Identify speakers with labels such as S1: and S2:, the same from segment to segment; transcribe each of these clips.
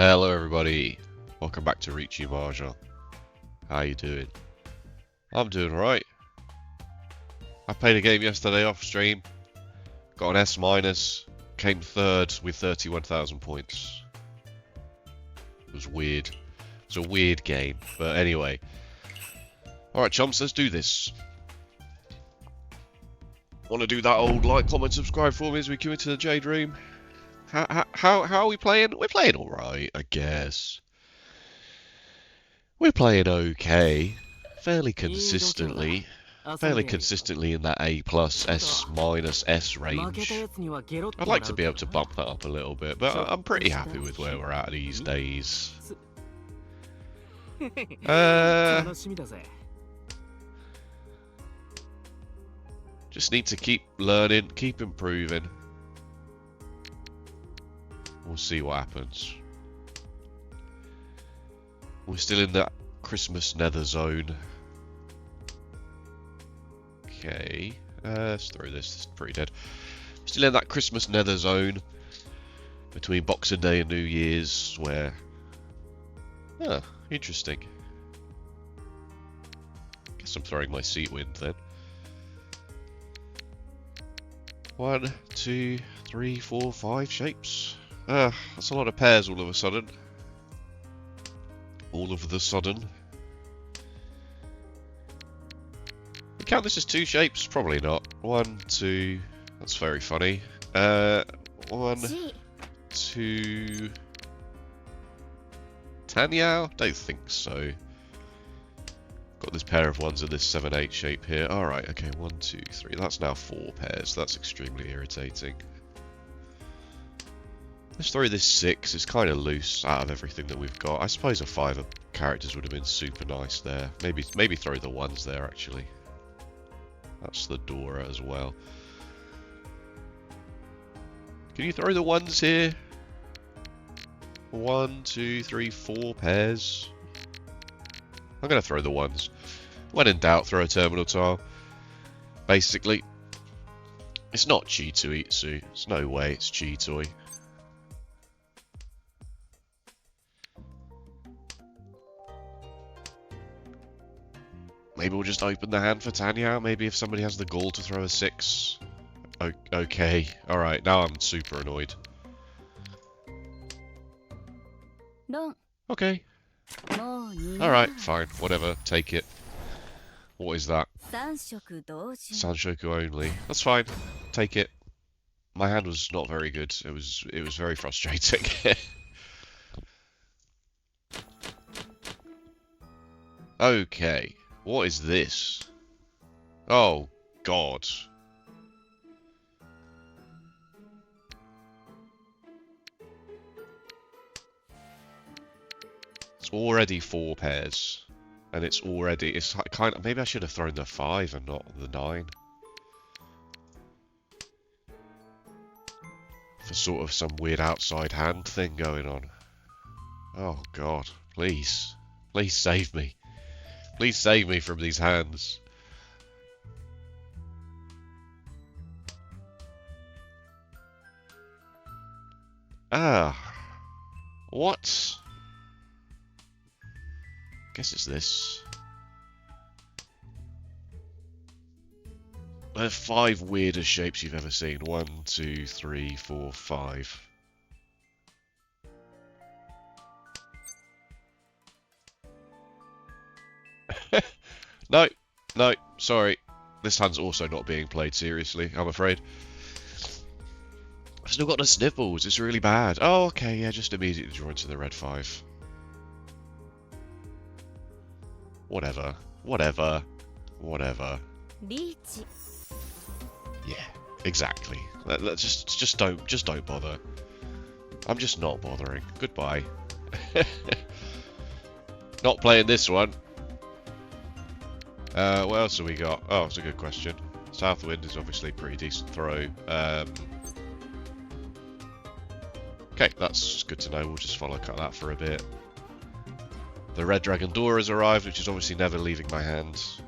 S1: Hello everybody, welcome back to Riichi Mahjong. How you doing? I'm doing alright. I played a game yesterday off stream, got an S minus, came third with 31,000 points. It was weird. It was a weird game, but anyway. Alright chumps, let's do this. Want to do that old like, comment, subscribe for me as we queue into the Jade room? How are we playing? We're playing alright, I guess. We're playing okay. Fairly consistently in that A plus, S minus, S range. I'd like to be able to bump that up a little bit, but I'm pretty happy with where we're at these days. Just need to keep learning, keep improving. We'll see what happens. We're still in that Christmas nether zone. Okay, let's throw this. This is pretty dead. Still in that Christmas nether zone between Boxing Day and New Year's, where... Ah, interesting. Guess I'm throwing my seat wind then. 1, 2, 3, 4, 5 shapes. That's a lot of pairs all of a sudden. All of the sudden. We count this as 2 shapes? Probably not. 1, 2. That's very funny. 1, 2. Tanyao? Don't think so. Got this pair of ones in this 7, 8 shape here. Alright, okay. 1, 2, 3. That's now 4 pairs. That's extremely irritating. Let's throw this 6. It's kind of loose out of everything that we've got. I suppose a 5 of characters would have been super nice there. Maybe throw the 1s there actually. That's the Dora as well. Can you throw the 1s here? 1, 2, 3, 4 pairs. I'm gonna throw the 1s. When in doubt, throw a terminal tile. Basically, it's not Chi-Tui Itsu. There's no way it's Chi-Tui. Maybe we'll just open the hand for Tanya. Maybe if somebody has the gall to throw a 6. Okay, alright, now I'm super annoyed. Okay. Alright, fine, whatever, take it. What is that? Sanshoku only. That's fine, take it. My hand was not very good. It was very frustrating. Okay. What is this? Oh, God. It's already 4 pairs. And it's kind of, maybe I should have thrown the 5 and not the 9. For sort of some weird outside hand thing going on. Oh, God. Please. Please save me. Please save me from these hands. Ah. What? Guess it's this. There are 5 weirdest shapes you've ever seen. 1, 2, 3, 4, 5. No, sorry. This hand's also not being played seriously, I'm afraid. I've still got the sniffles, it's really bad. Oh, okay, yeah, just immediately draw into the red 5. Whatever.
S2: Riichi.
S1: Yeah, exactly. Just don't bother. I'm just not bothering. Goodbye. Not playing this one. What else have we got? Oh, it's a good question. Southwind is obviously a pretty decent throw. Okay, that's good to know. We'll just follow that for a bit. The Red Dragon Door has arrived, which is obviously never leaving my hands.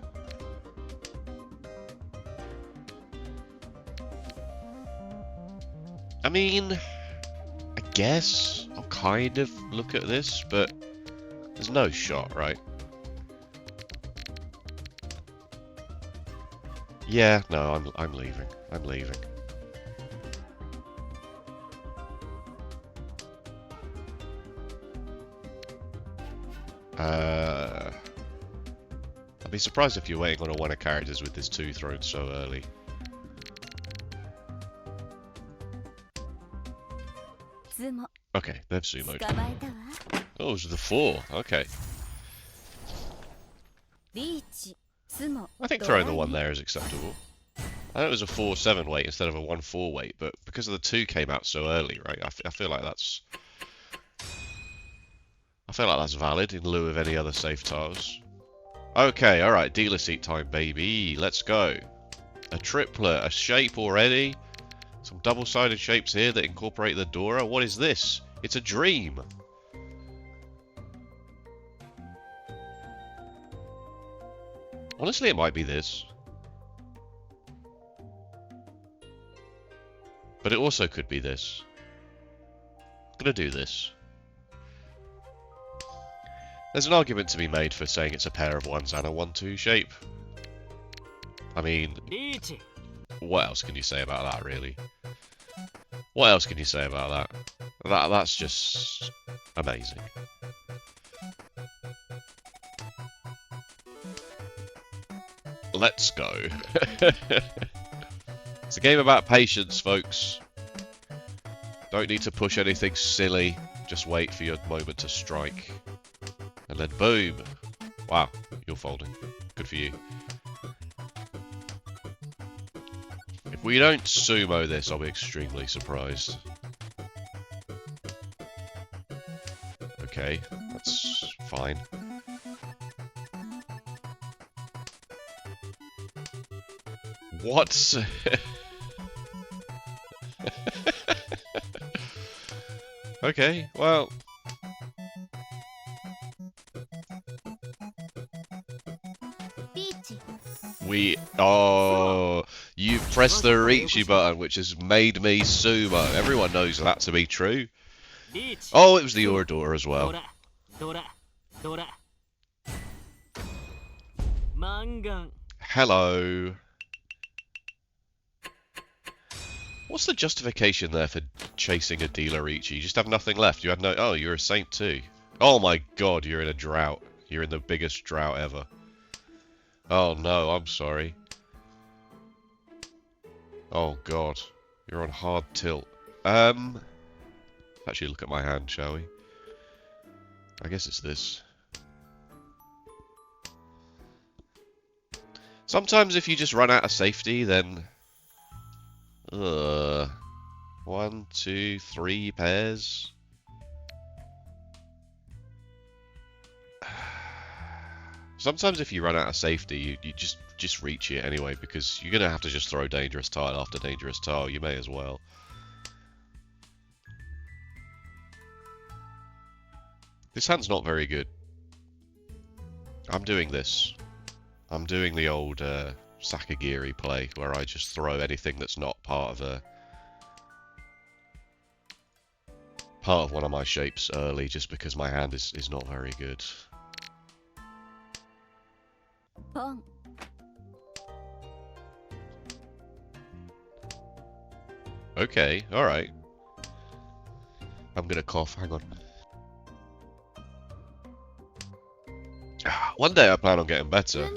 S1: I mean, I guess. Oh, kind of look at this, but there's no shot, right? Yeah, no, I'm leaving. I'm leaving. I'd be surprised if you're waiting on a one of characters with this 2 thrown so early. Okay, they've sumoed. Oh, it was the 4. Okay. I think throwing the 1 there is acceptable. I know it was a 4-7 weight instead of a 1-4 weight, but because of the 2 came out so early, right? I feel like that's valid in lieu of any other safe tiles. Okay, alright, dealer seat time, baby. Let's go. A triplet, a shape already. Some double-sided shapes here that incorporate the Dora. What is this? It's a dream. Honestly, it might be this. But it also could be this. I'm gonna do this. There's an argument to be made for saying it's a pair of 1s and a 1-2 shape. I mean, what else can you say about that, really? What else can you say about that? That's just amazing. Let's go. It's a game about patience, folks. Don't need to push anything silly. Just wait for your moment to strike. And then boom. Wow, you're folding. Good for you. If we don't sumo this, I'll be extremely surprised. Okay, that's fine. What? Okay, well... Oh, you pressed the Riichi button, which has made me sumo. Everyone knows that to be true. Oh, it was the Orador as well. Hello. What's the justification there for chasing a dealer Riichi? You just have nothing left. You had no... Oh, you're a saint too. Oh my god, you're in a drought. You're in the biggest drought ever. Oh no, I'm sorry. Oh god, you're on hard tilt. Actually look at my hand, shall we? I guess it's this. Sometimes if you just run out of safety, then... 1, 2, 3 pairs. Sometimes if you run out of safety, you just reach it anyway, because you're going to have to just throw dangerous tile after dangerous tile. You may as well. This hand's not very good. I'm doing this. I'm doing the old Sakagiri play, where I just throw anything that's not part of one of my shapes early, just because my hand is not very good. Okay, alright. I'm gonna cough, hang on. One day I plan on getting better.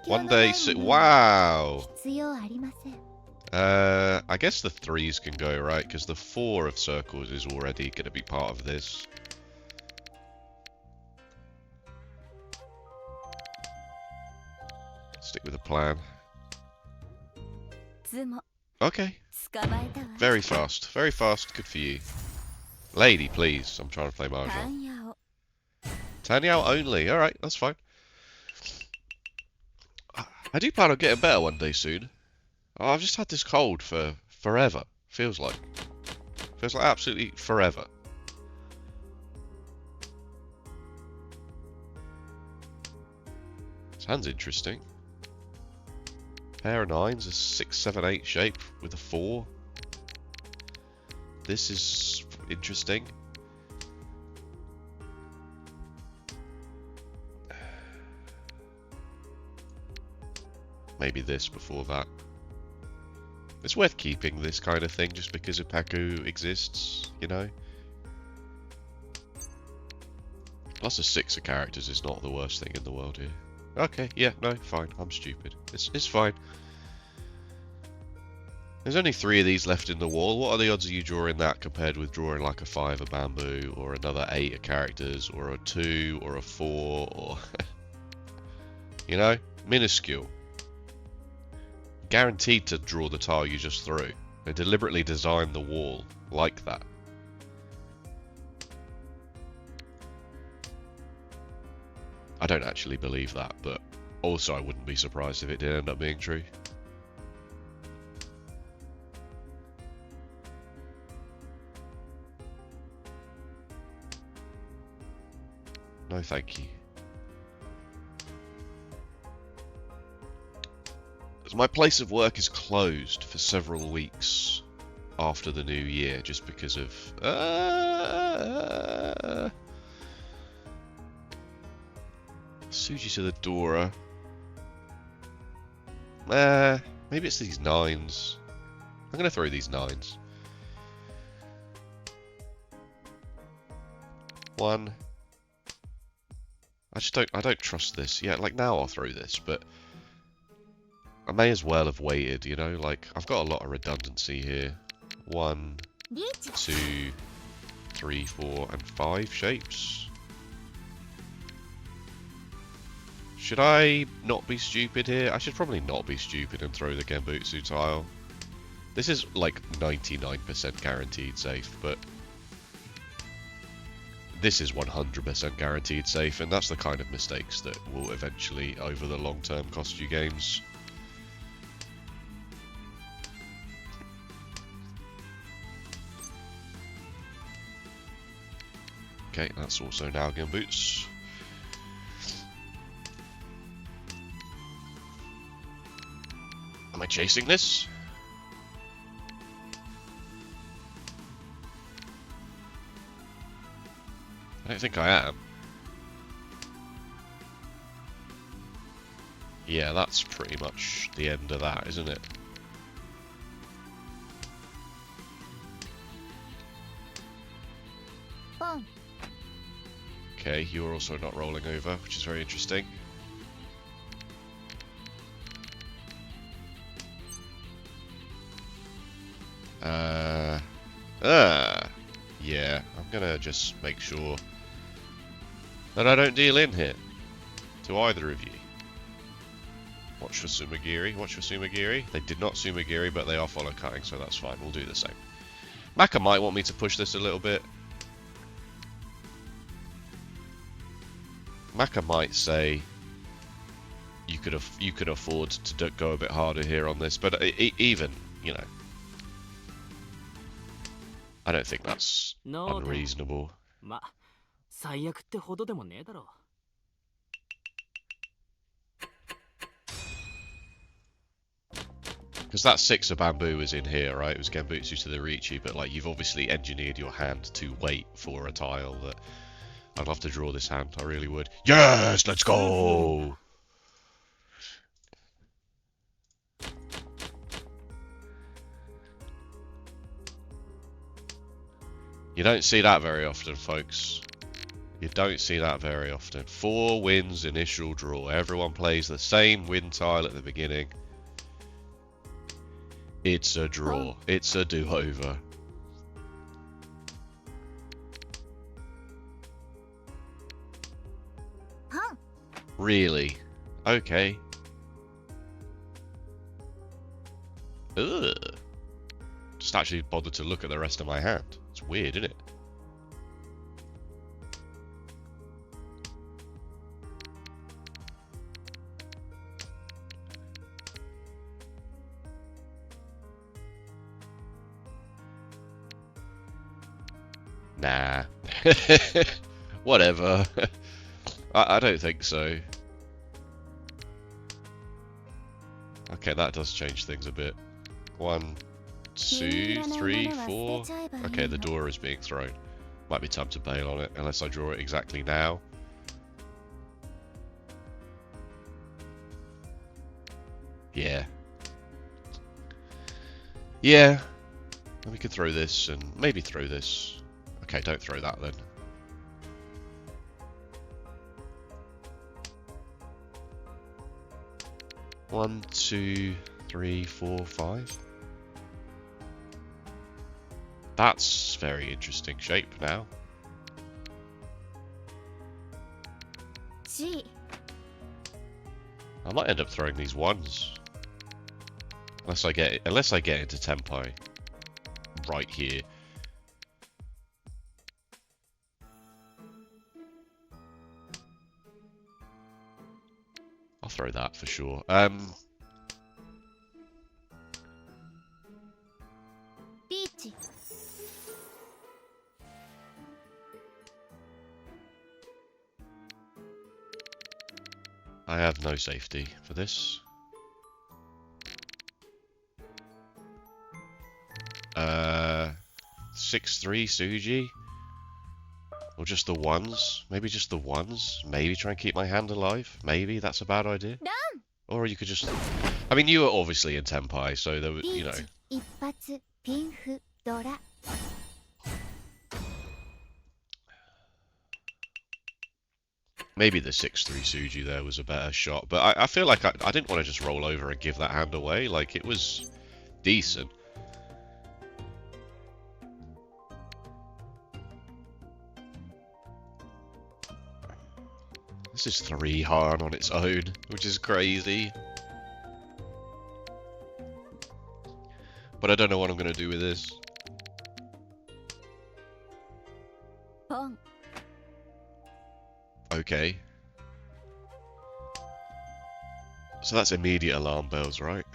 S1: One day wow! I guess the 3s can go, right? Because the 4 of circles is already gonna be part of this. Stick with the plan. Okay. Very fast. Very fast. Good for you. Lady, please. I'm trying to play Mahjong. Tanyao only. Alright, that's fine. I do plan on getting better one day soon. Oh, I've just had this cold for forever. Feels like. Feels like absolutely forever. Sounds interesting. Pair of 9s, a 6, 7, 8 shape with a 4. This is interesting. maybe this before that. It's worth keeping this kind of thing just because Ipaku exists, you know? Plus a 6 of characters is not the worst thing in the world here. Okay, yeah, no, fine, I'm stupid. It's fine. There's only 3 of these left in the wall. What are the odds of you drawing that compared with drawing like a 5 of bamboo, or another 8 of characters, or a 2, or a 4, or... you know? Minuscule. Guaranteed to draw the tile you just threw. They deliberately designed the wall like that. I don't actually believe that, but also I wouldn't be surprised if it did end up being true. No thank you. As my place of work is closed for several weeks after the new year just because of... Suji to the Dora. Maybe it's these 9s. I'm going to throw these 9s. 1. I don't trust this. Yeah, like now I'll throw this, but I may as well have waited, you know? Like, I've got a lot of redundancy here. 1, 2, 3, 4, and 5 shapes. Should I not be stupid here? I should probably not be stupid and throw the Genbutsu tile. This is like 99% guaranteed safe, but this is 100% guaranteed safe, and that's the kind of mistakes that will eventually, over the long term, cost you games. Okay, that's also now Genbutsu. Am I chasing this? I don't think I am. Yeah, that's pretty much the end of that, isn't it? Okay, you're also not rolling over, which is very interesting. Yeah, I'm gonna just make sure that I don't deal in here to either of you. Watch for Sumagiri, watch for Sumagiri. They did not Sumagiri, but they are follow cutting, so that's fine, we'll do the same. Maka might want me to push this a little bit. Maka might say you could afford to go a bit harder here on this, but even, you know, I don't think that's unreasonable. Because that 6 of bamboo is in here, right? It was Genbutsu to the Riichi, but like you've obviously engineered your hand to wait for a tile that... I'd love to draw this hand, I really would. Yes, let's go! You don't see that very often, folks. You don't see that very often. 4 wins initial draw. Everyone plays the same win tile at the beginning. It's a draw. It's a do-over. Really? Okay. Ugh. Just actually bothered to look at the rest of my hand. It's weird, isn't it? Nah. Whatever. I don't think so. Okay, that does change things a bit. 1, 2, 3, 4. Okay, the door is being thrown. Might be time to bail on it, unless I draw it exactly now. Yeah. Yeah. We could throw this and maybe throw this. Okay, don't throw that then. One, two, three, four, five. That's very interesting shape now.
S2: G.
S1: I might end up throwing these ones. Unless I get into tempo right here. I'll throw that for sure.
S2: Riichi.
S1: I have no safety for this. 6-3 Suji? Or just the ones? Maybe just the ones? Maybe try and keep my hand alive? Maybe that's a bad idea?
S2: Down.
S1: Or you could just... I mean, you were obviously in Tenpai, so there were, you know...
S2: 一発ピンフドラ。
S1: Maybe the 6-3 Suji there was a better shot, but I feel like I didn't want to just roll over and give that hand away. Like, it was decent. This is 3 Han on its own, which is crazy. But I don't know what I'm going to do with this.
S2: Pong.
S1: Okay. So that's immediate alarm bells, right?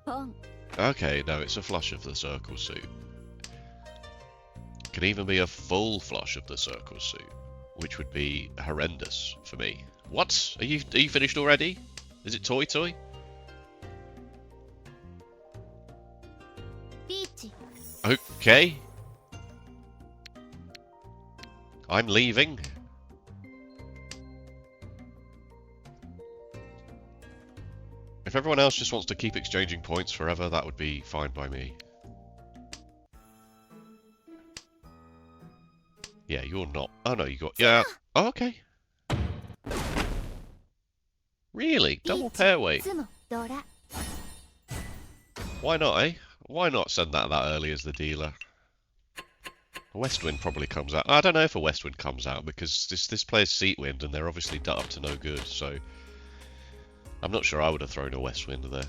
S2: Pong.
S1: Okay, no, it's a flush of the circle suit. Can even be a full flush of the circle suit, which would be horrendous for me. What? Are you finished already? Is it Toy Toy?
S2: Riichi.
S1: Okay. I'm leaving. If everyone else just wants to keep exchanging points forever, that would be fine by me. Yeah, you're not. Oh no, you got... Yeah. Oh, okay. Really? Double pair weight?
S2: つのドラ。
S1: Why not, eh? Why not send that early as the dealer? A West Wind probably comes out. I don't know if a West Wind comes out because this player's Seat Wind and they're obviously up to no good, so... I'm not sure I would have thrown a West Wind there.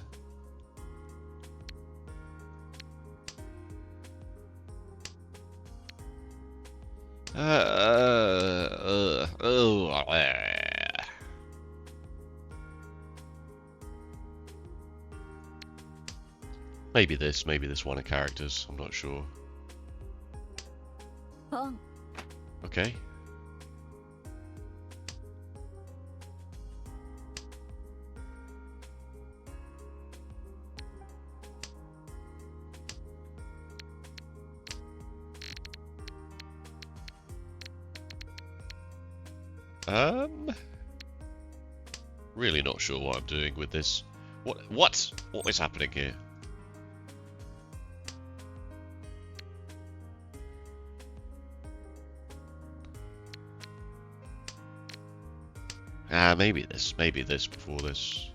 S1: Maybe this one of characters. I'm not sure.
S2: ポン。
S1: Okay. Really not sure what I'm doing with this. What is happening here? Maybe this before this.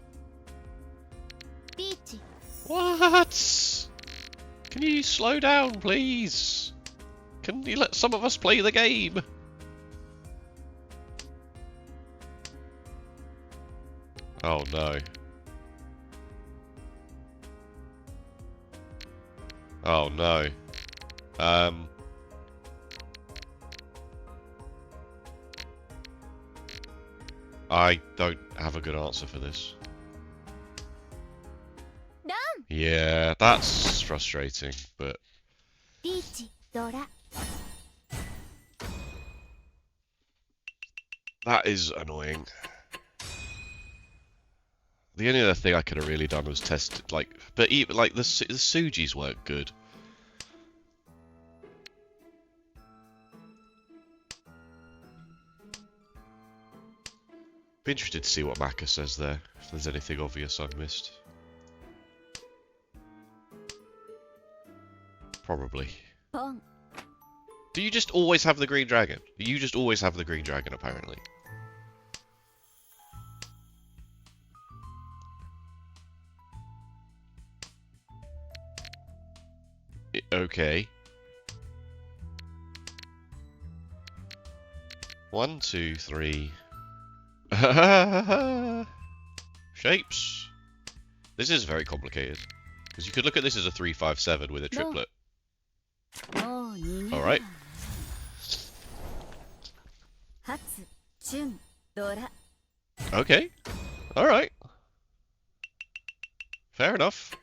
S2: リーチ。
S1: What? Can you slow down, please? Can you let some of us play the game? Oh no. Oh no. I don't have a good answer for this.
S2: ダウン。
S1: Yeah, that's frustrating, but
S2: リーチドラ。
S1: that is annoying. The only other thing I could have really done was test, like, but even, like, the Sujis weren't good. Be interested to see what Maka says there, if there's anything obvious I've missed. Probably.
S2: ポン
S1: Do you just always have the green dragon? You just always have the green dragon, apparently. Okay. 1, 2, 3. Shapes. This is very complicated. Because you could look at this as a 3, 5, 7 with a triplet.
S2: もう逃げない
S1: Alright.
S2: 発準ドラ
S1: Okay. Alright. Fair enough.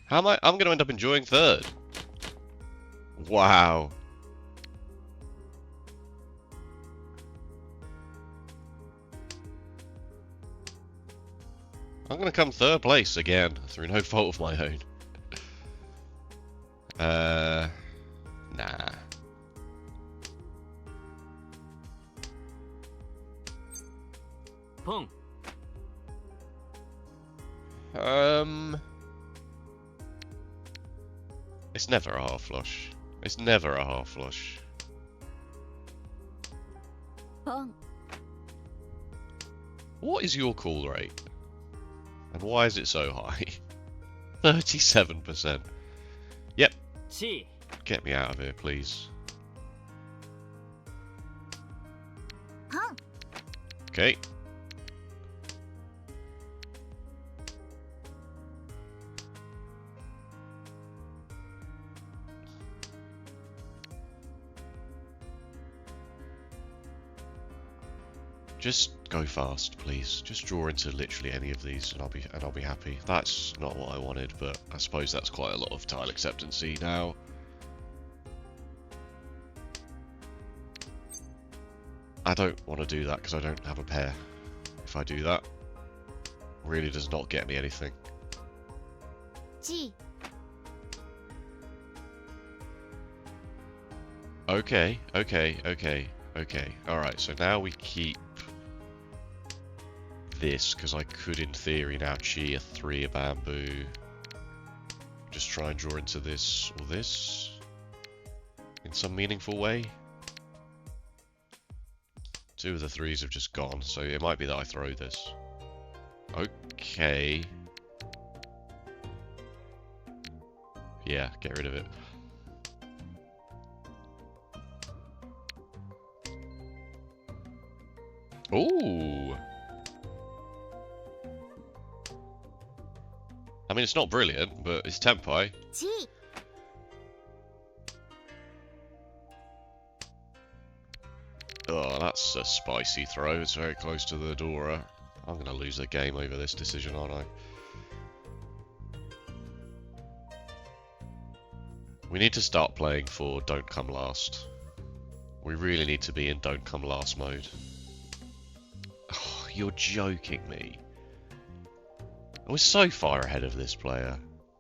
S1: How am I? I'm going to end up enjoying third. Wow. I'm going to come third place again through no fault of my own. Nah.
S3: Pong.
S1: It's never a half flush. It's never a half flush.
S2: ポン
S1: What is your call rate? And why is it so high? 37%. Yep.
S3: Chi.
S1: Get me out of here, please.
S2: ポン
S1: Okay. Just go fast, please. Just draw into literally any of these, and I'll be happy. That's not what I wanted, but I suppose that's quite a lot of tile acceptancy now. I don't want to do that because I don't have a pair. If I do that, really does not get me anything.
S2: チ
S1: Okay, okay, okay, okay. Alright, so now we keep this, because I could in theory now chi a 3 a bamboo. Just try and draw into this or this in some meaningful way. 2 of the 3s have just gone, so it might be that I throw this. Okay. Yeah, get rid of it. Ooh. I mean, it's not brilliant, but it's tempai.
S2: チ
S1: Oh, that's a spicy throw. It's very close to the Dora. I'm going to lose the game over this decision, aren't I? We need to start playing for Don't Come Last. We really need to be in Don't Come Last mode. Oh, you're joking me. I was so far ahead of this player.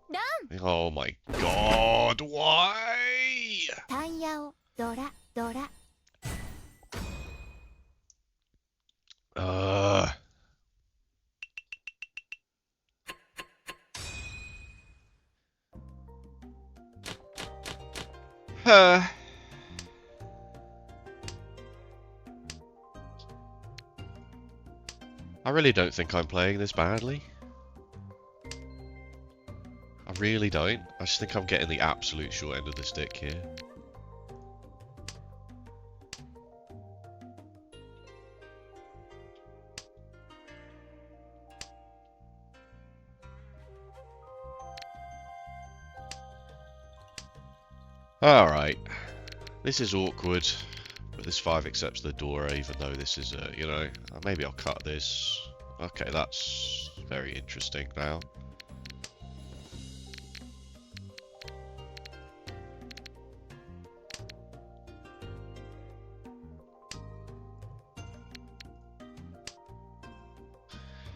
S2: ダン
S1: Oh my god, why?
S2: タイヤをドラドラ
S1: I really don't think I'm playing this badly. I really don't. I just think I'm getting the absolute short end of the stick here. Alright. This is awkward, but this 5 accepts the Dora, even though this is a, you know, maybe I'll cut this. Okay, that's very interesting now.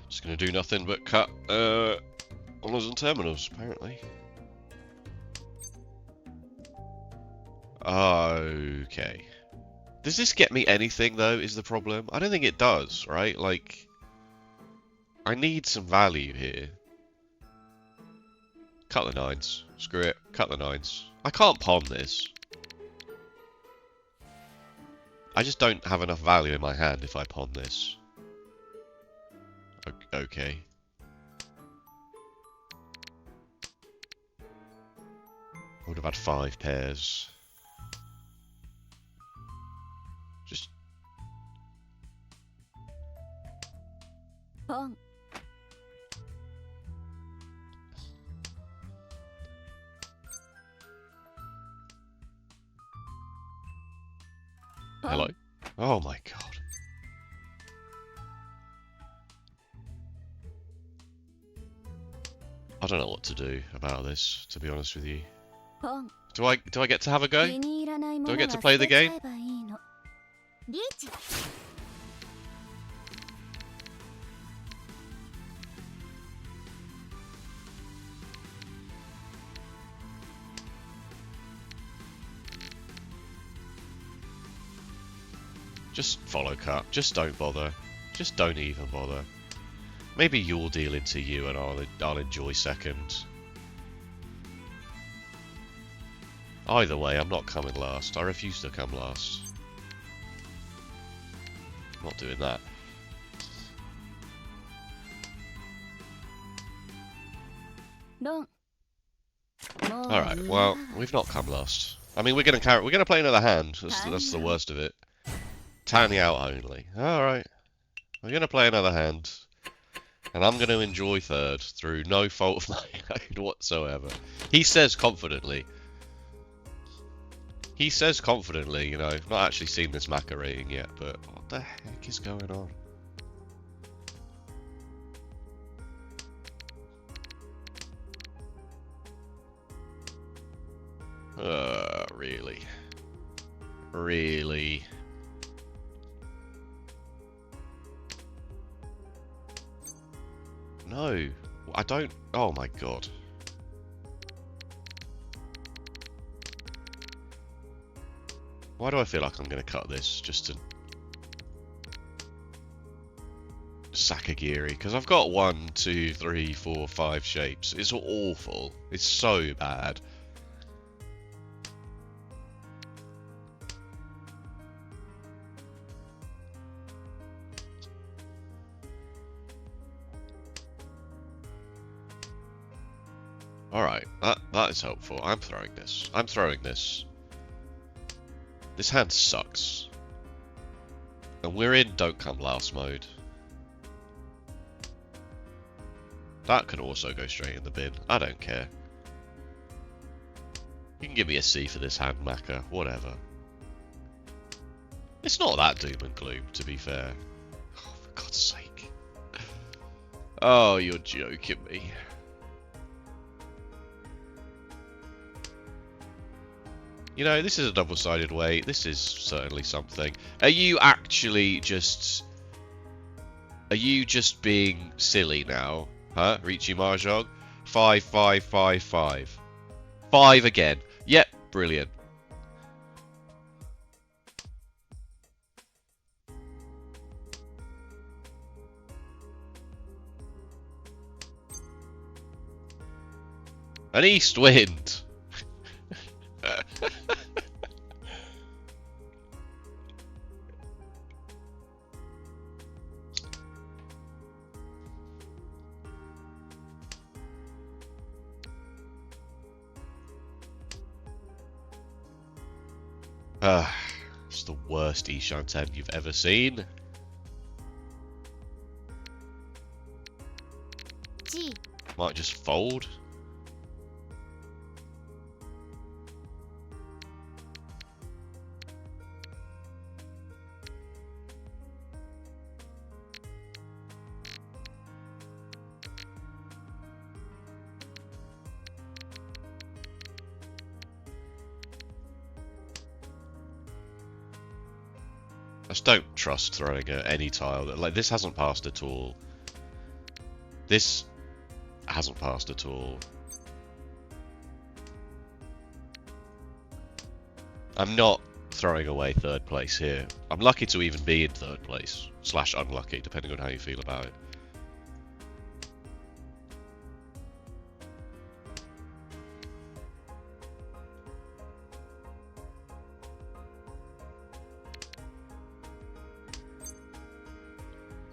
S1: Just gonna do nothing but cut honors and terminals, apparently. Okay. Does this get me anything, though, is the problem? I don't think it does, right? Like, I need some value here. cut the nines. Screw it, cut the nines. I can't pawn this. I just don't have enough value in my hand if I pawn this. Okay. I would have had 5 pairs. Just...
S2: Pong.
S1: Hello? Oh my god. I don't know what to do about this, to be honest with you.
S2: Pong.
S1: Do I get to have a go?
S2: Do
S1: I get to play the game?
S2: Riichi.
S1: Just follow cut. Just don't bother. Just don't even bother. Maybe you'll deal into you and I'll enjoy second. Either way, I'm not coming last. I refuse to come last. I'm not doing that. Alright, well, we've not come last. I mean, we're gonna play another hand. That's the worst of it. Tally out only. Alright. We're gonna play another hand. And I'm gonna enjoy third through no fault of my own whatsoever. He says confidently. He says confidently, you know, I've not actually seen this Macca rating yet, but what the heck is going on? Really? Really? No, I don't. Oh my god. Why do I feel like I'm going to cut this just to Sakagiri? Because I've got 1, 2, 3, 4, 5 shapes. It's awful. It's so bad. Alright, that is helpful. I'm throwing this. I'm throwing this. This hand sucks. And we're in don't come last mode. That can also go straight in the bin. I don't care. You can give me a C for this hand, Macca. Whatever. It's not that doom and gloom, to be fair. Oh, for God's sake. Oh, you're joking me. You know, this is a double-sided way. This is certainly something. Are you actually just... Are you just being silly now? Huh? Riichi Mahjong? 5, 5, 5, 5. 5 again. Yep, brilliant. An east wind. It's the worst Ishan 10 you've ever seen.
S2: Jade.
S1: Might just fold. I just don't trust throwing at any tile. Like, this hasn't passed at all. This hasn't passed at all. I'm not throwing away third place here. I'm lucky to even be in third place. / unlucky, depending on how you feel about it.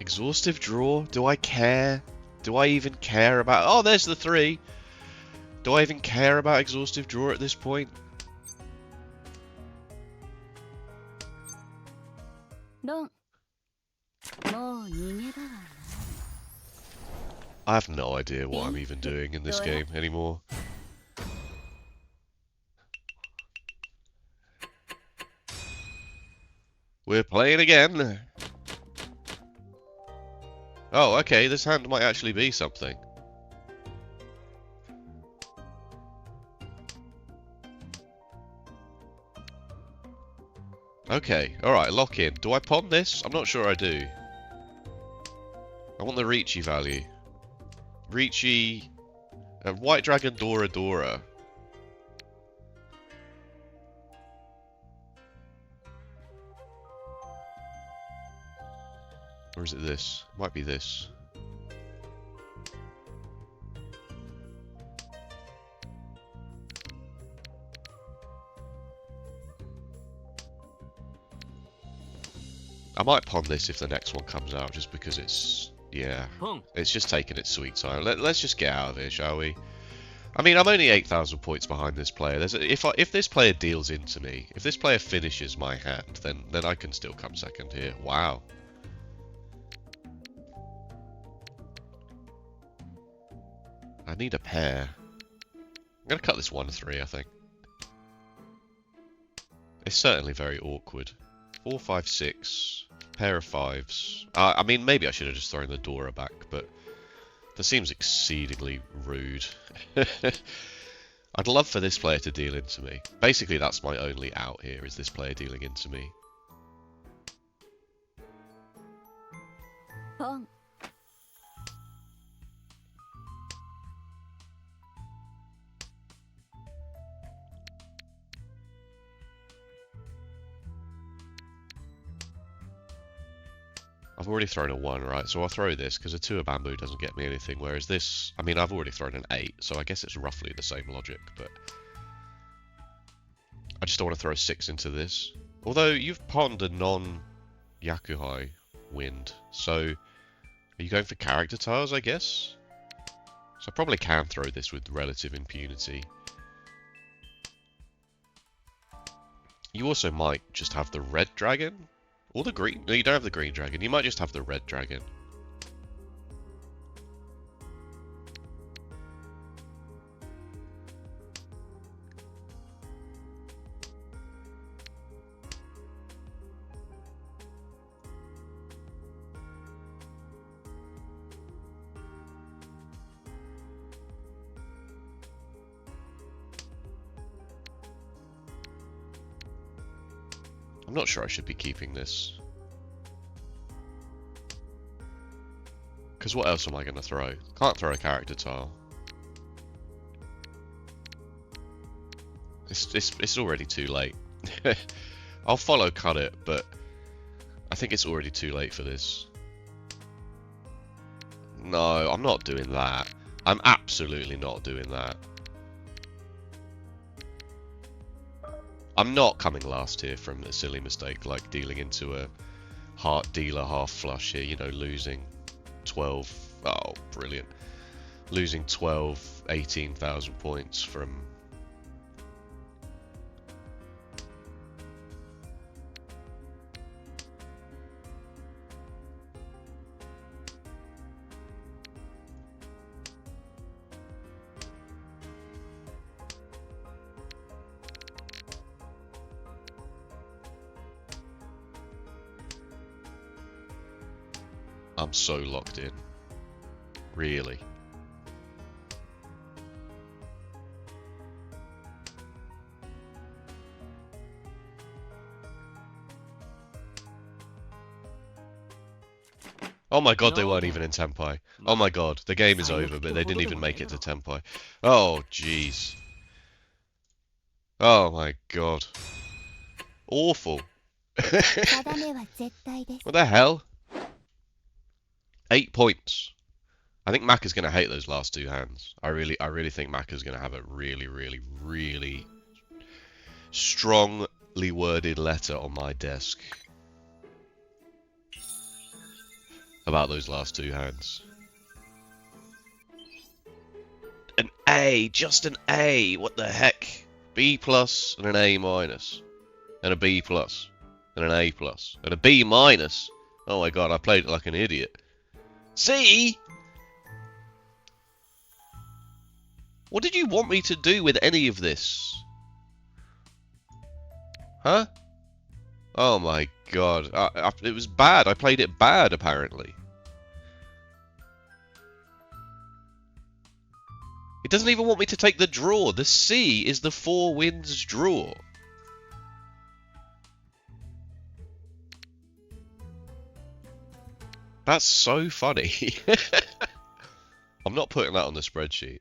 S1: Exhaustive draw? Do I care? Do I even care about... Oh, there's the 3. Do I even care about exhaustive draw at this point?
S2: ロンもう逃げ場はない
S1: I have no idea what I'm even doing in this game anymore. We're playing again. Oh, okay, this hand might actually be something. Okay, alright, lock in. Do I pawn this? I'm not sure I do. I want the Riichi value. Riichi... White Dragon Dora Dora. Or is it this? Might be this. I might pawn this if the next one comes out, just because it's... yeah. It's just taking its sweet time. Let's just get out of here, shall we? I mean, I'm only 8,000 points behind this player. If this player deals into me, if this player finishes my hand, then I can still come second here. Wow. I need a pair. I'm going to cut this 1-3, I think. It's certainly very awkward. 4, 5, 6. Pair of 5s. I mean, maybe I should have just thrown the Dora back, but that seems exceedingly rude. I'd love for this player to deal into me. Basically, that's my only out here, is this player dealing into me.
S2: ポン
S1: I've already thrown a 1, right? So I'll throw this, because a 2 of bamboo doesn't get me anything, whereas this... I mean, I've already thrown an 8, so I guess it's roughly the same logic, but... I just don't want to throw a 6 into this. Although, you've pawned a non-Yakuhai wind, so... Are you going for character tiles, I guess? So I probably can throw this with relative impunity. You also might just have the red dragon? Or the green... No, you don't have the green dragon. You might just have the red dragon. I'm not sure I should be keeping this. Because what else am I going to throw? Can't throw a character tile. It's already too late. I'll follow cut it, but I think it's already too late for this. No, I'm not doing that. I'm absolutely not doing that. I'm not coming last here from a silly mistake like dealing into a heart dealer half flush here, you know, losing 12, oh brilliant, losing 12, 18,000 points from... I'm so locked in. Really. Oh my god, they weren't even in Tenpai. Oh my god, the game is over, but they didn't even make it to Tenpai. Oh, jeez. Oh my god. Awful. What the hell? 8 points. I think Maka's going to hate those last 2 hands. I really think Maka's going to have a really strongly worded letter on my desk. about those last two hands. An A, just an A. What the heck? B plus and an A minus, and a B plus, and an A plus, and a B minus. Oh my god, I played it like an idiot. C? What did you want me to do with any of this? Huh? Oh my god, it was bad. I played it bad, apparently. It doesn't even want me to take the draw. The C is the four wins draw. That's so funny. I'm not putting that on the spreadsheet.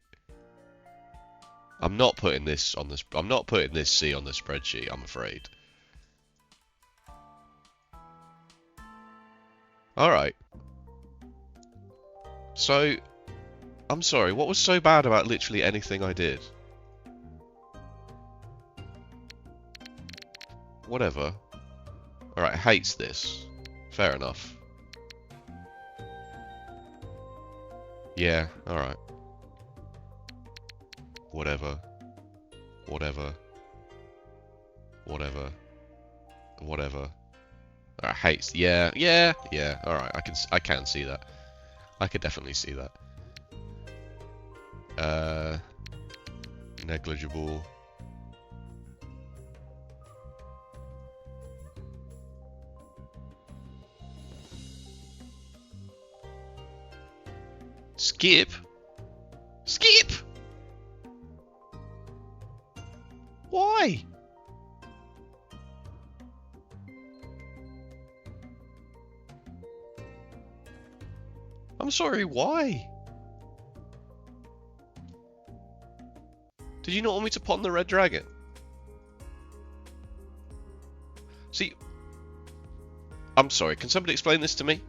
S1: I'm not putting this C on the spreadsheet, I'm afraid. Alright. So, I'm sorry, what was so bad about literally anything I did? Whatever. Alright, hates this. Fair enough. Yeah, alright. Whatever. Whatever. Whatever. Whatever. Alright, hates. Yeah, yeah, yeah. Alright, I can see that. I could definitely see that. Negligible. Skip? Skip? Why? I'm sorry, why? Did you not want me to pawn the red dragon? See, I'm sorry, can somebody explain this to me?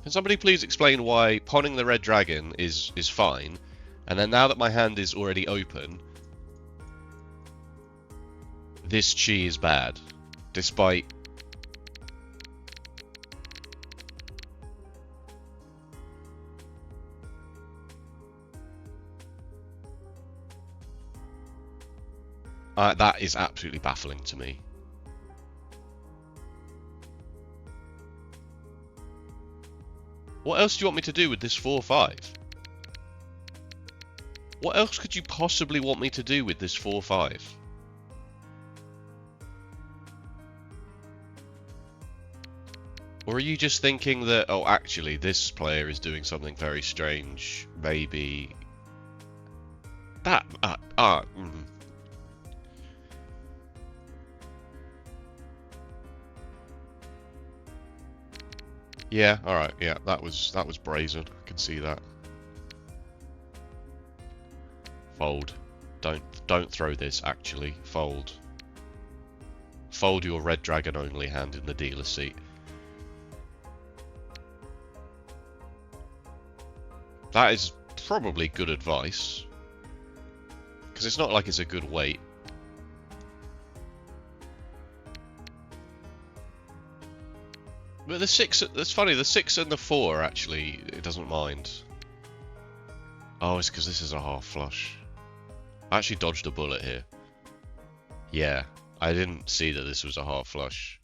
S1: Can somebody please explain why pawning the red dragon is fine, and then now that my hand is already open, this chi is bad, despite... that is absolutely baffling to me. What else do you want me to do with this 4-5? What else could you possibly want me to do with this 4-5? Or are you just thinking that, oh, actually, this player is doing something very strange, maybe... That... Yeah, alright, yeah, that was brazen. I can see that. Fold. Don't throw this, actually. Fold. Fold your red dragon only hand in the dealer seat. That is probably good advice. Because it's not like it's a good weight. But the 6, that's funny, the 6 and the 4 actually, it doesn't mind. Oh, it's because this is a half flush. I actually dodged a bullet here. Yeah, I didn't see that this was a half flush.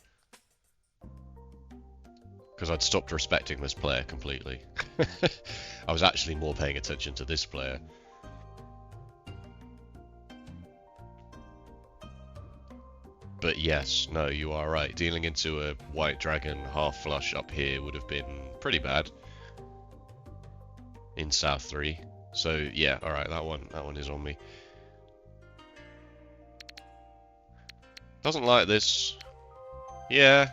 S1: Because I'd stopped respecting this player completely. I was actually more paying attention to this player. But yes, no, you are right. Dealing into a white dragon half flush up here would have been pretty bad. In South 3. So yeah, alright, that one is on me. Doesn't like this. Yeah.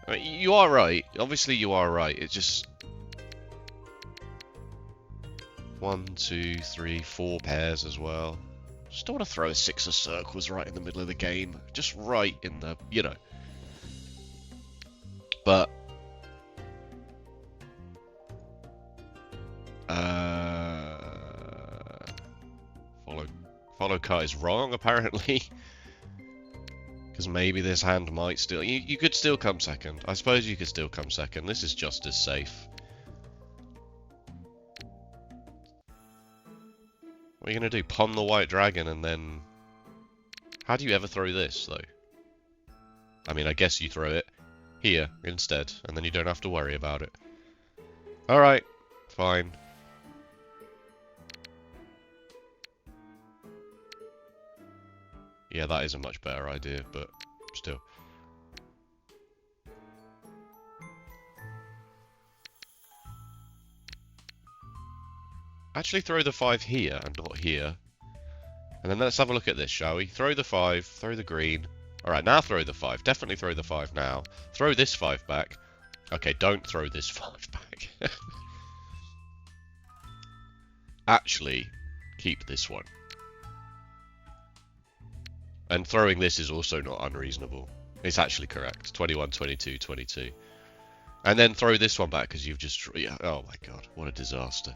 S1: I mean, you are right. Obviously you are right. It just... 1, 2, 3, 4 pairs as well. Just don't want to throw a 6 of circles right in the middle of the game. Just right in the, you know. But... Follow cut is wrong, apparently. Because maybe this hand might still... You could still come second. I suppose you could still come second. This is just as safe. What are you going to do? Pawn the white dragon and then... How do you ever throw this, though? I mean, I guess you throw it here instead, and then you don't have to worry about it. Alright, fine. Yeah, that is a much better idea, but still. Actually throw the 5 here and not here. And then let's have a look at this, shall we? Throw the 5, throw the green. Alright, now throw the 5. Definitely throw the 5 now. Throw this 5 back. Okay, don't throw this 5 back. Actually, keep this one. And throwing this is also not unreasonable. It's actually correct. 21, 22, 22. And then throw this one back because you've just... Yeah, oh my god, what a disaster.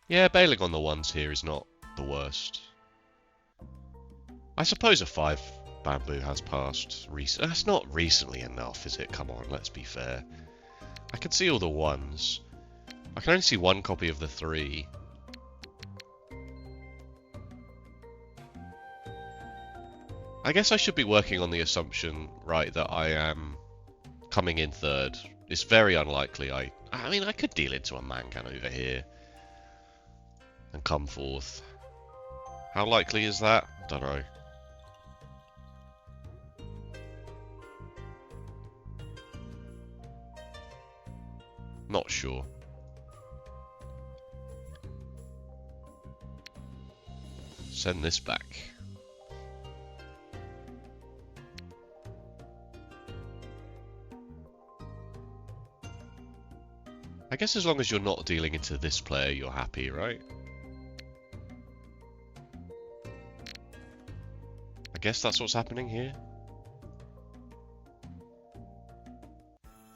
S1: Yeah, bailing on the ones here is not the worst. I suppose a 5 bamboo has passed recently. That's not recently enough, is it? Come on, let's be fair. I can see all the ones. I can only see one copy of the 3. I guess I should be working on the assumption, right, that I am coming in 3rd. It's very unlikely. I mean, I could deal into a mangan over here and come 4th. How likely is that? Don't know. Not sure. Send this back. I guess as long as you're not dealing into this player, you're happy, right? I guess that's what's happening here.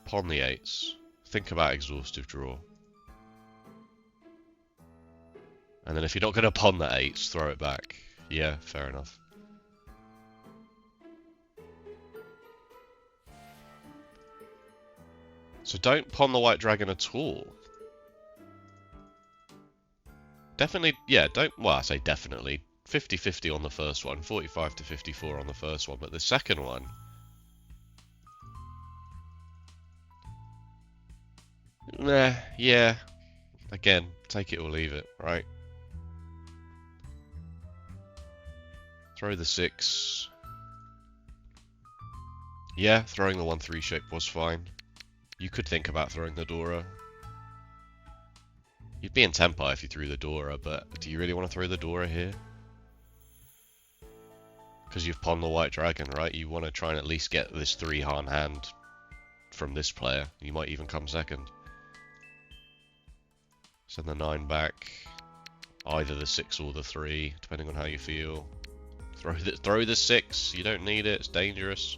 S1: Pawn the 8s. Think about exhaustive draw. And then if you're not going to pawn the 8s, throw it back. Yeah, fair enough. So don't pawn the white dragon at all. Definitely, yeah, don't, well, I say definitely. 50-50 on the first one, 45 to 54 on the first one, but the second one... Nah, yeah. Again, take it or leave it, right? Throw the 6. Yeah, throwing the 1-3 shape was fine. You could think about throwing the Dora. You'd be in tempo if you threw the Dora, but do you really want to throw the Dora here? Because you've pawned the white dragon, right? You want to try and at least get this 3-Han hand from this player. You might even come second. Send the 9 back. Either the 6 or the 3, depending on how you feel. Throw the 6. You don't need it. It's dangerous.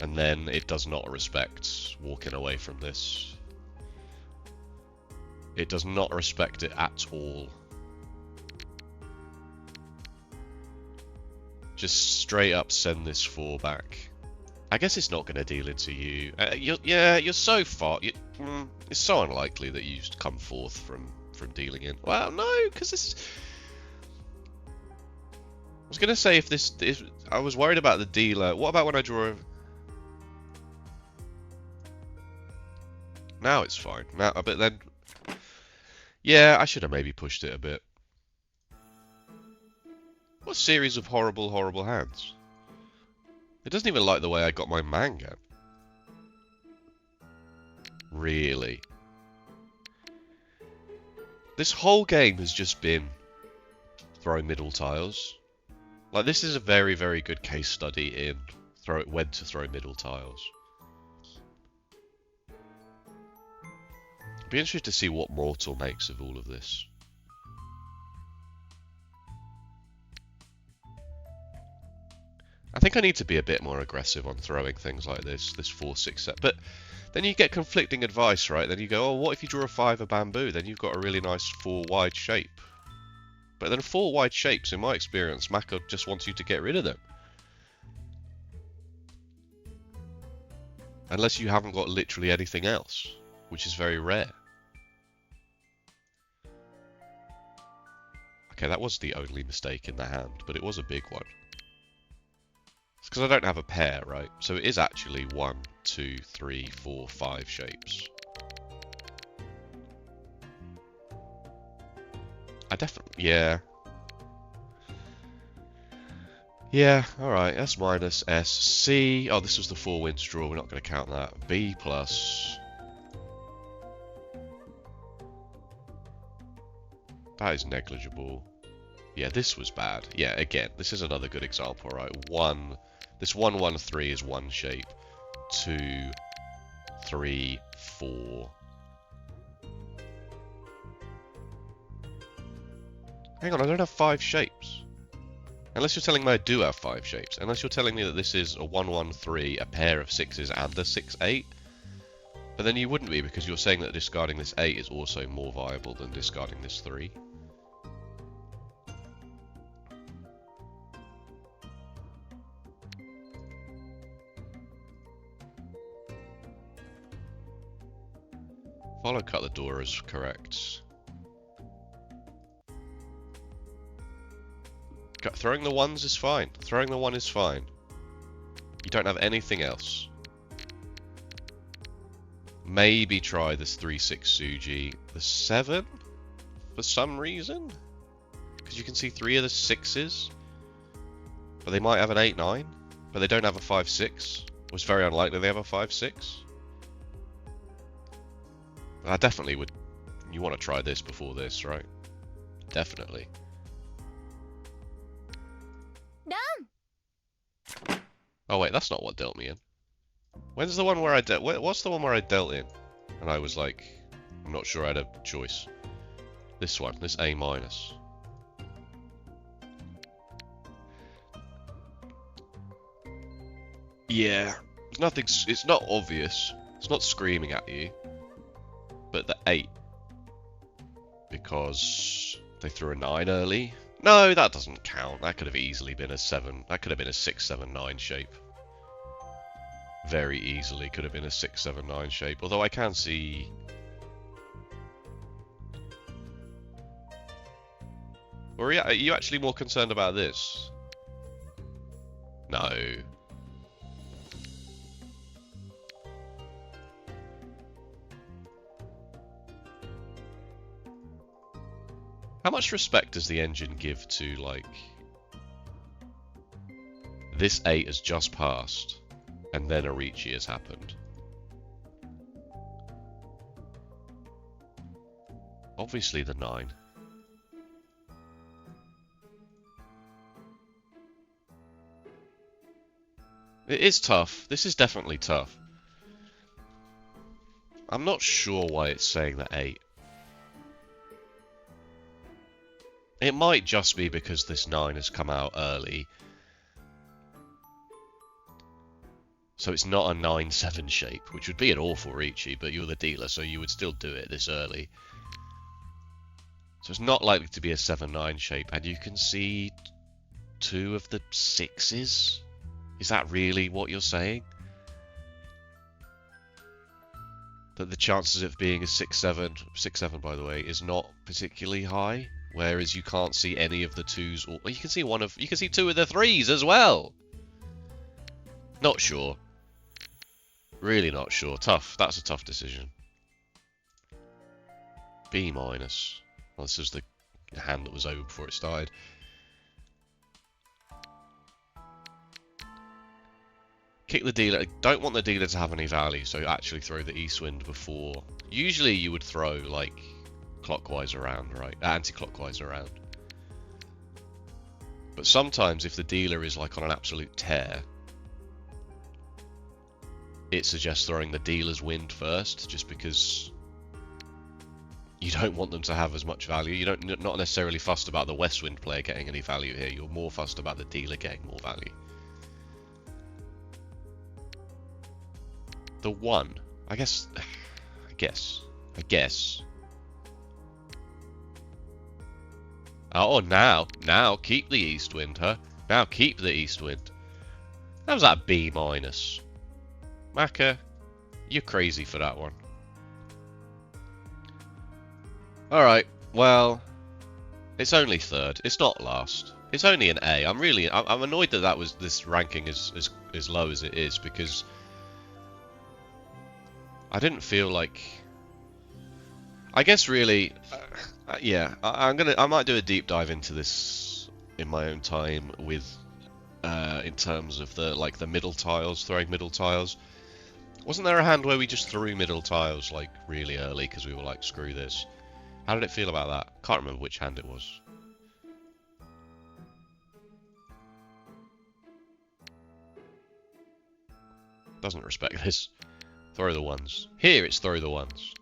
S1: And then it does not respect walking away from this. It does not respect it at all. Just straight up send this 4 back. I guess it's not going to deal into you. You're so far. It's so unlikely that you come 4th from dealing in. Well, no, because this... I was going to say if I was worried about the dealer. What about when I draw... Now it's fine. Now, but then... Yeah, I should have maybe pushed it a bit. What series of horrible, horrible hands? It doesn't even like the way I got my manga. Really? This whole game has just been throw middle tiles. Like, this is a very, very good case study in when to throw middle tiles. I'd be interested to see what Mortal makes of all of this. I think I need to be a bit more aggressive on throwing things like this 4-6 set. But then you get conflicting advice, right? Then you go, oh, what if you draw a 5 of bamboo? Then you've got a really nice 4 wide shape. But then 4 wide shapes, in my experience, Maka just wants you to get rid of them. Unless you haven't got literally anything else, which is very rare. Okay, that was the only mistake in the hand, but it was a big one. It's because I don't have a pair, right? So it is actually 1, 2, 3, 4, 5 shapes. I definitely... yeah. Yeah, alright. S minus, S, C. Oh, this was the 4 wins draw. We're not going to count that. B plus. That is negligible. Yeah, this was bad. Yeah, again, this is another good example, right? This 1, 1, 3 is 1 shape. 2, 3, 4. Hang on, I don't have 5 shapes. Unless you're telling me I do have 5 shapes. Unless you're telling me that this is a 1, 1, 3, a pair of 6s, and a 6, 8. But then you wouldn't be, because you're saying that discarding this 8 is also more viable than discarding this 3. Follow cut the door is correct. Throwing the 1s is fine. Throwing the 1 is fine. You don't have anything else. Maybe try this 3-6 Suji. The 7? For some reason? Because you can see 3 of the 6s. But they might have an 8-9. But they don't have a 5-6. It was very unlikely they have a 5-6. I definitely would... you want to try this before this, right? Definitely. Oh wait, that's not what dealt me in. When's the one where I dealt... what's the one where I dealt in? And I was like... I'm not sure I had a choice. This one, this A minus. Yeah. There's nothing... it's not obvious. It's not screaming at you. But the 8. Because they threw a 9 early. No, that doesn't count. That could have easily been a 7. That could have been a 6, 7, 9 shape. Very easily could have been a 6, 7, 9 shape. Although I can see... or are you actually more concerned about this? No. How much respect does the engine give to, like... this 8 has just passed, and then a Riichi has happened? Obviously the 9. It is tough. This is definitely tough. I'm not sure why it's saying that 8. It might just be because this 9 has come out early. So it's not a 9-7 shape, which would be an awful Riichi, but you're the dealer, so you would still do it this early. So it's not likely to be a 7-9 shape, and you can see 2 of the 6s? Is that really what you're saying? That the chances of being a 6-7, 6-7 by the way, is not particularly high? Whereas you can't see any of the 2s, or you can see you can see 2 of the 3s as well. Not sure. Really not sure. Tough. That's a tough decision. B minus. Well, this is the hand that was over before it started. Kick the dealer. Don't want the dealer to have any value, so actually throw the East Wind before. Usually you would throw, like, clockwise around, right? Anti-clockwise around. But sometimes if the dealer is, like, on an absolute tear, it suggests throwing the dealer's wind first, just because you don't want them to have as much value. You're not necessarily fussed about the West Wind player getting any value here. You're more fussed about the dealer getting more value. The 1. I guess. I guess. Oh, now keep the east wind, huh? Now keep the east wind. That was that B minus. Maka, you're crazy for that one. Alright, well, it's only third. It's not last. It's only an A. I'm annoyed that this ranking is as low as it is, because I didn't feel like. I guess really, yeah. I might do a deep dive into this in my own time with, in terms of the middle tiles, throwing middle tiles. Wasn't there a hand where we just threw middle tiles like really early because we were like, screw this? How did it feel about that? Can't remember which hand it was. Doesn't respect this. Throw the ones. Here it's throw the ones.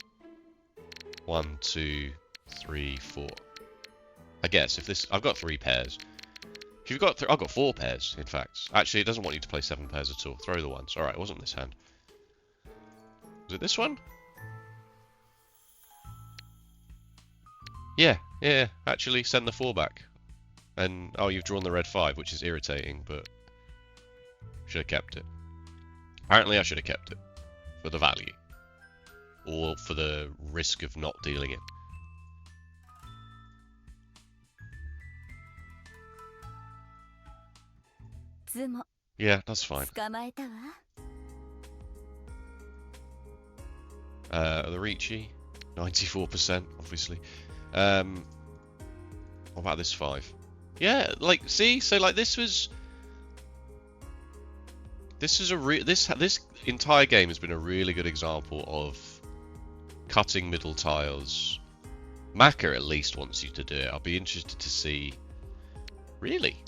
S1: 1, 2, 3, 4. I guess if this, I've got 3 pairs. If you've got, I've got 4 pairs. In fact, actually, it doesn't want you to play 7 pairs at all. Throw the ones. All right, it wasn't this hand. Was it this one? Yeah. Actually, send the 4 back. And oh, you've drawn the red 5, which is irritating, but should have kept it. Apparently, I should have kept it for the value, or for the risk of not dealing it. Yeah, that's fine. The Riichi, 94%, obviously. What about this 5? Yeah, like, see, so like this entire game has been a really good example of cutting middle tiles. Maka at least wants you to do it. I'll be interested to see. Really?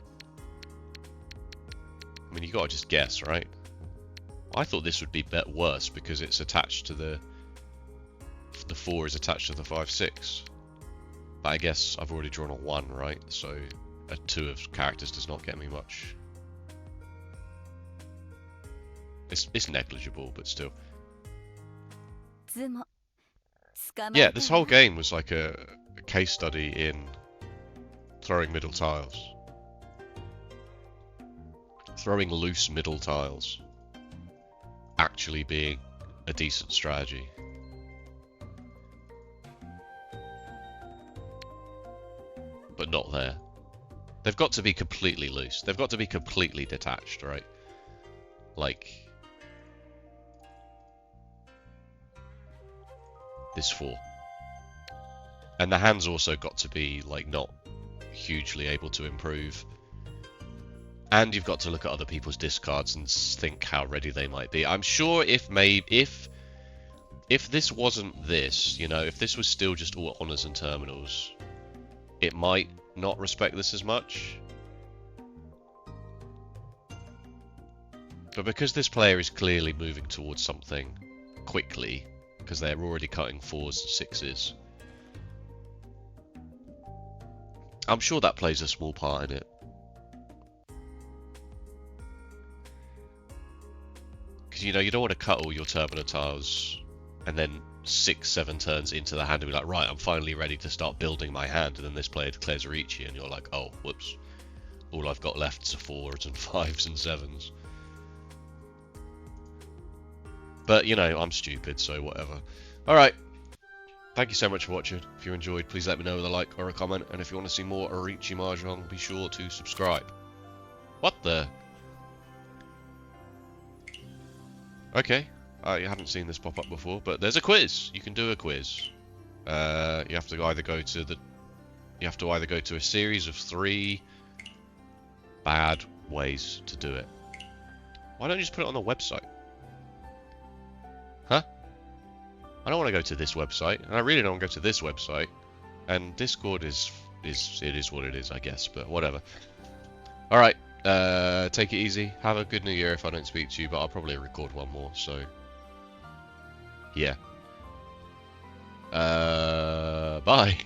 S1: I mean, you gotta just guess, right? I thought this would be worse because it's attached to the 4 is attached to the 5, 6. But I guess I've already drawn a 1, right? So a 2 of characters does not get me much. It's negligible, but still. Yeah, this whole game was like a case study in throwing middle tiles. Throwing loose middle tiles actually being a decent strategy. But not there. They've got to be completely loose. They've got to be completely detached, right? Like this 4. And the hand's also got to be like not hugely able to improve. And you've got to look at other people's discards and think how ready they might be. I'm sure if this wasn't this, you know, if this was still just all honors and terminals, it might not respect this as much. But because this player is clearly moving towards something quickly, because they're already cutting 4s and 6s, I'm sure that plays a small part in it. Because, you know, you don't want to cut all your terminal tiles and then 6, 7 turns into the hand and be like, right, I'm finally ready to start building my hand, and then this player declares Riichi and you're like, oh, whoops. All I've got left is 4s and 5s and 7s. But, you know, I'm stupid, so whatever. Alright. Thank you so much for watching. If you enjoyed, please let me know with a like or a comment. And if you want to see more Riichi Mahjong, be sure to subscribe. What the? Okay. I haven't seen this pop up before, but there's a quiz. You can do a quiz. You have to either go to a series of 3 bad ways to do it. Why don't you just put it on the website? Huh? I don't want to go to this website, and I really don't want to go to this website. And Discord is what it is, I guess, but whatever. Alright, take it easy. Have a good New Year if I don't speak to you, but I'll probably record one more, so yeah. Bye.